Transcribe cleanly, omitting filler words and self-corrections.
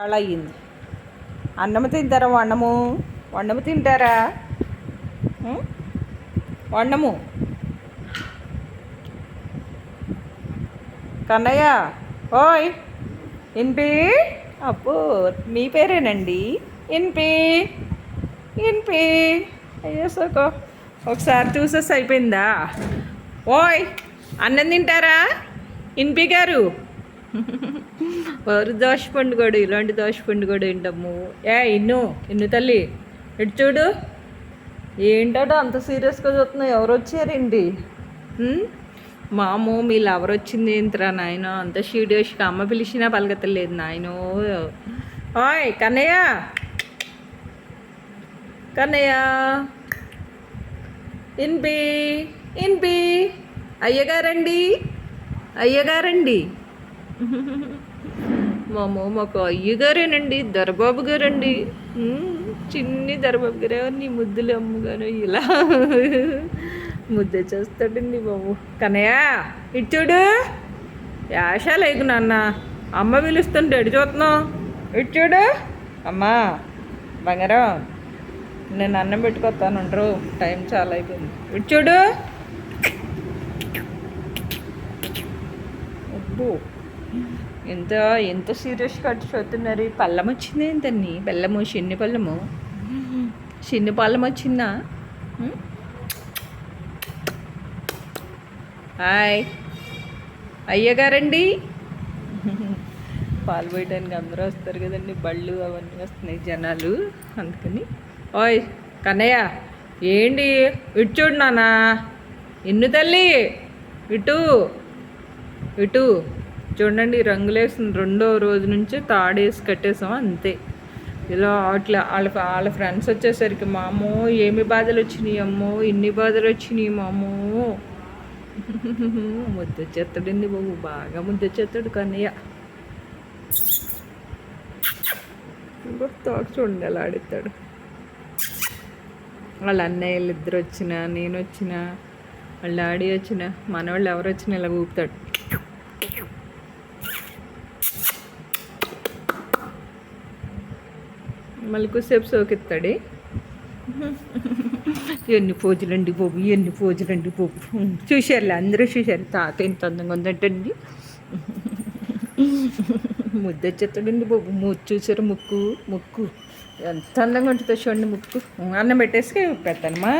అలా అయ్యింది. అన్నము తింటారా? వండము తింటారా? వండము. కన్నయ్య, ఓయ్ ఇన్పి. అబ్బో, మీ పేరేనండి ఇన్పి. ఇన్పి. అయ్యో సోకో, ఒకసారి చూసేసి అయిపోయిందా? ఓయ్, అన్నం తింటారా ఇన్పి గారు? వారు దోషపండుగోడు, ఇలాంటి దోషపండుగోడు ఏంటమ్ము. ఇన్ను తల్లి, ఇటు చూడు. ఏంటో అంత సీరియస్గా చూస్తున్నావు? ఎవరు వచ్చారండి? మామూ మీ లవర్ వచ్చింది ఏంట్రా నాయన? అంత సీరియస్గా అమ్మ పిలిచినా పలకతలేదు నాయనో. ఓయ్ కన్నయ్య, కన్నయ్య, ఇన్పి. ఇన్పి. అయ్యగారండి, అయ్యగారండి. మాకు అయ్యగారేనండి, దొరబాబు గారండి. చిన్ని దొరబాబు గారు, నీ ముద్దులు అమ్మగారు ఇలా ముద్ద చేస్తాడండి బాబు. కన్నయ్య ఇటు చూడు. యాషా లేదు నాన్న, అమ్మ పిలుస్తుంటే ఎటు చూస్తున్నావు? ఇటు చూడు. అమ్మా బంగారం, నేను అన్నం పెట్టుకొస్తాను అంటారు, టైం చాలా అయిపోయింది. ఇటు చూడు. అబ్బో, ఎంత సీరియస్గా అటు చూస్తున్నారు. పళ్ళం వచ్చింది ఏంటన్ని? బెల్లము, చిన్ని పళ్ళము, చిన్ని పళ్ళం వచ్చిందా? హాయ్ అయ్యగారండి. పాలు పోయడానికి అందరూ వస్తారు కదండి, బళ్ళు అవన్నీ వస్తున్నాయి జనాలు, అందుకని. ఓయ్ కన్నయ్య, ఏంటి ఇటు చూడు నాన్న. ఇన్ను తల్లి, ఇటు ఇటు చూడండి. రంగులేసిన రెండో రోజు నుంచి తాడేసి కట్టేసాం అంతే. ఇలా అట్లా వాళ్ళ ఫ్రెండ్స్ వచ్చేసరికి మామో ఏమి బాధలు వచ్చినాయి అమ్మో, ఇన్ని బాధలు వచ్చినాయి మామో. ముద్దొచ్చేస్తాడండి బాబు, బాగా ముద్దొచ్చేస్తాడు కన్నయ్య. తోట చూడండి ఎలా ఆడిస్తాడు. వాళ్ళ అన్నయ్యలు ఇద్దరు వచ్చినా, నేను వచ్చినా, వాళ్ళ డాడీ వచ్చిన, మనవాళ్ళు ఎవరు వచ్చినా ఇలా ఊపుతాడు. మళ్ళీ కొద్దిసేపు సోకిస్తాడు. ఎన్ని పోజులండి బాబు, ఎన్ని పోజులండి బాబు. చూశారులే, అందరూ చూశారు తాత ఎంత అందంగా ఉందంటండి. ముద్దొచ్చేస్తాడండి బాబు. చూసారు ముక్కు ఎంత అందంగా ఉంటుందో చూడండి ముక్కు. అన్నం పెట్టేసి పెడతానమ్మా.